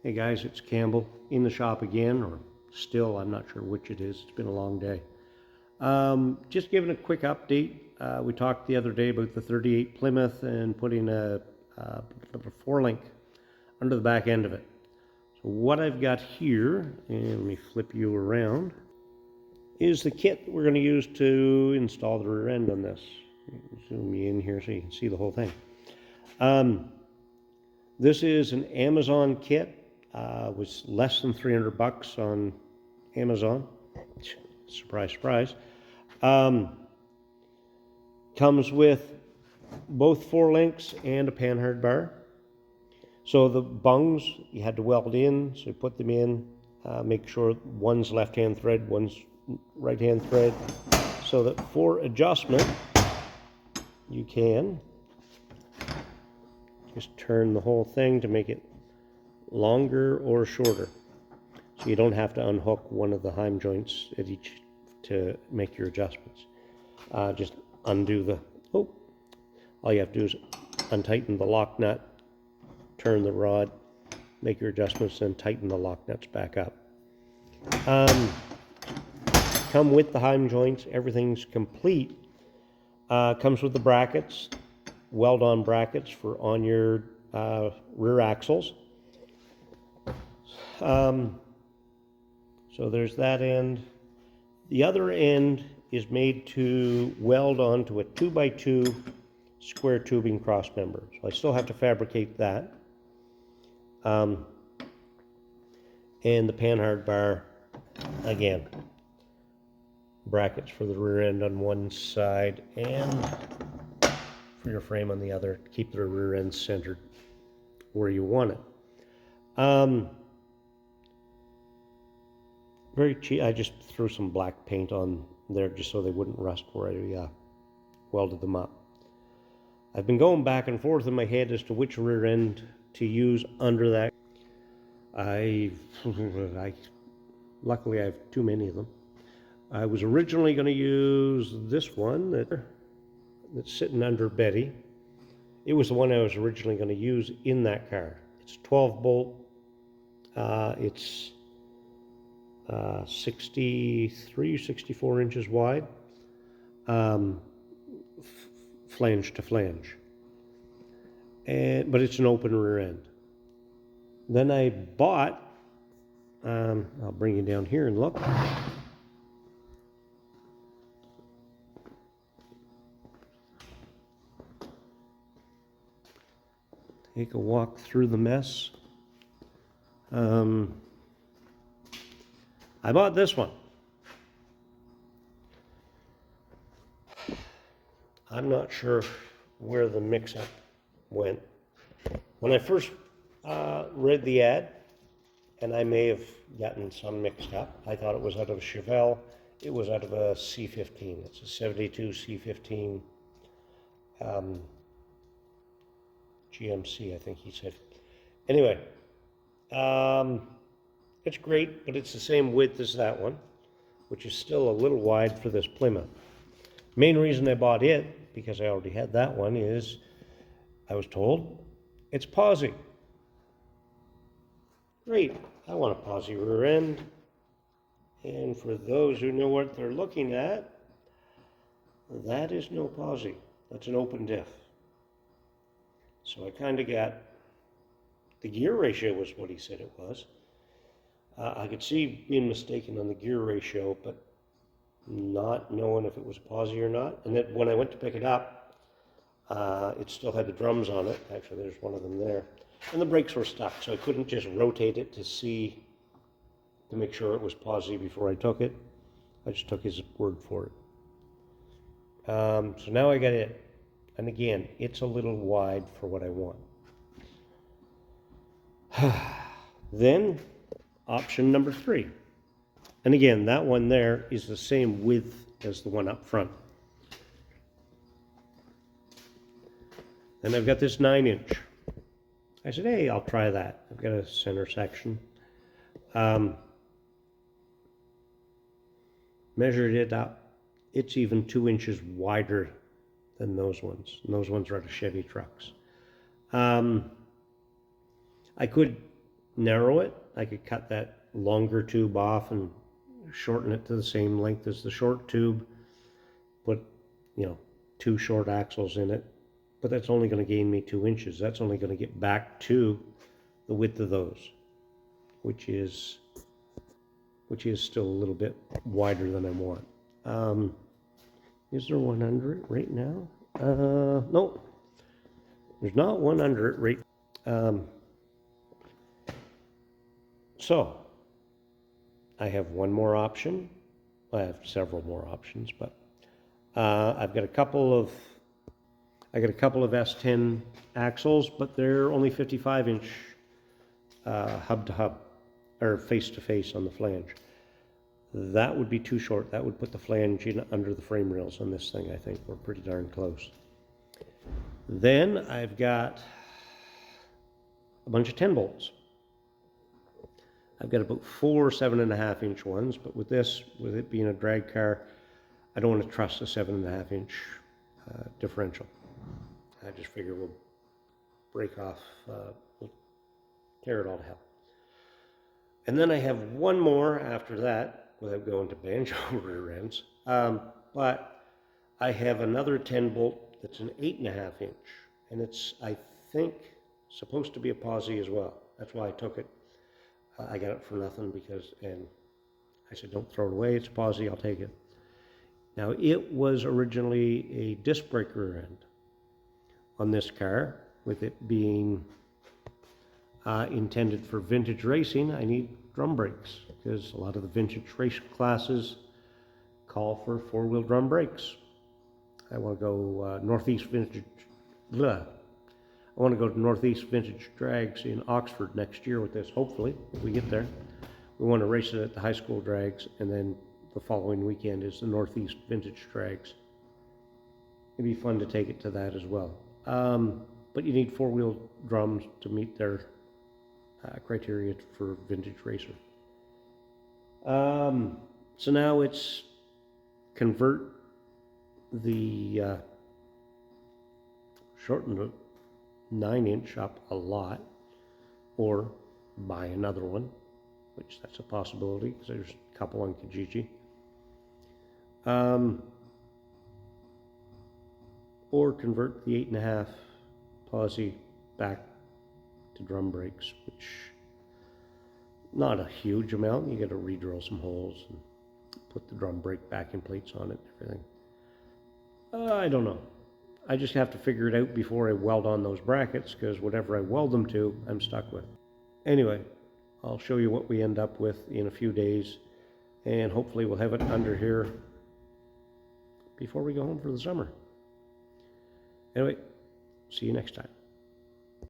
Hey guys, it's Campbell in the shop again, or still, I'm not sure which it is. It's been a long day. Just giving a quick update. We talked the other day about the 38 Plymouth and putting a 4-link under the back end of it. So what I've got here, and let me flip you around, is the kit that we're going to use to install the rear end on this. Zoom you in here so you can see the whole thing. This is an Amazon kit. Was less than 300 bucks on Amazon. Surprise, surprise. Comes with both 4 links and a panhard bar. So the bungs you had to weld in, so you put them in, make sure one's left-hand thread, one's right-hand thread, so that for adjustment you can just turn the whole thing to make it longer or shorter, so you don't have to unhook one of the heim joints at each to make your adjustments. Just undo the, all you have to do is untighten the lock nut, turn the rod, make your adjustments, then tighten the lock nuts back up. Come with the heim joints, everything's complete. Comes with the brackets, weld-on brackets for on your rear axles. So there's that end. The other end is made to weld onto a 2x2 square tubing cross member. So I still have to fabricate that. And the panhard bar, again, brackets for the rear end on one side and for your frame on the other to keep the rear end centered where you want it. Very cheap. I just threw some black paint on there just so they wouldn't rust where I welded them up. I've been going back and forth in my head as to which rear end to use under that. Luckily I have too many of them. I was originally going to use this one that's sitting under Betty. It was the one I was originally going to use in that car. It's 12 bolt. It's 63, 64 inches wide, flange to flange, but it's an open rear end. Then I bought, I'll bring you down here and look. Take a walk through the mess. I bought this one. I'm not sure where the mix-up went. When I first read the ad, and I may have gotten some mixed up, I thought it was out of a Chevelle. It was out of a C15. It's a 72 C15 GMC, I think he said. Anyway, it's great, but it's the same width as that one, which is still a little wide for this Plymouth. Main reason I bought it, because I already had that one, is I was told it's posi. Great, I want a posi rear end. And for those who know what they're looking at, that is no posi. That's an open diff. So I kind of got, the gear ratio was what he said it was. I could see being mistaken on the gear ratio, but not knowing if it was a posi or not. And then when I went to pick it up, it still had the drums on it. Actually, there's one of them there. And the brakes were stuck, so I couldn't just rotate it to make sure it was posi before I took it. I just took his word for it. So now I got it. And again, it's a little wide for what I want. Then, option number 3. And again, that one there is the same width as the one up front. And I've got this 9-inch. I said, hey, I'll try that. I've got a center section. Measured it up. It's even 2 inches wider than those ones. And those ones are out of Chevy trucks. I could narrow it, I could cut that longer tube off and shorten it to the same length as the short tube, put, 2 short axles in it, but that's only going to gain me 2 inches. That's only going to get back to the width of those, which is still a little bit wider than I want. Is there one under it right now? No, there's not one under it right. So I have one more option. I have several more options, but I've got a couple of S10 axles, but they're only 55-inch hub to hub, or face to face on the flange. That would be too short. That would put the flange in under the frame rails on this thing. I think we're pretty darn close. Then I've got a bunch of 10 bolts. I've got about 4 7.5-inch ones, but with it being a drag car, I don't want to trust a 7.5-inch differential. I just figure we'll break off, we'll tear it all to hell. And then I have one more after that, without going to banjo rear ends. But I have another 10 bolt that's an 8.5-inch, and it's, I think, supposed to be a posi as well. That's why I took it. I got it for nothing and I said, don't throw it away. It's a posi, I'll take it. Now, it was originally a disc brake rear end on this car, with it being intended for vintage racing. I need drum brakes because a lot of the vintage race classes call for 4-wheel drum brakes. I want to go Northeast Vintage. I want to go to Northeast Vintage Drags in Oxford next year with this, hopefully, if we get there. We want to race it at the high school drags, and then the following weekend is the Northeast Vintage Drags. It'd be fun to take it to that as well. But you need 4-wheel drums to meet their criteria for vintage racer. So now it's convert the shorten the 9-inch up a lot, or buy another one, which that's a possibility because there's a couple on Kijiji. Or convert the 8.5 posi back to drum brakes, which not a huge amount. You got to re-drill some holes and put the drum brake backing plates on it and everything. I don't know. I just have to figure it out before I weld on those brackets, because whatever I weld them to, I'm stuck with. Anyway, I'll show you what we end up with in a few days, and hopefully we'll have it under here before we go home for the summer. Anyway, see you next time.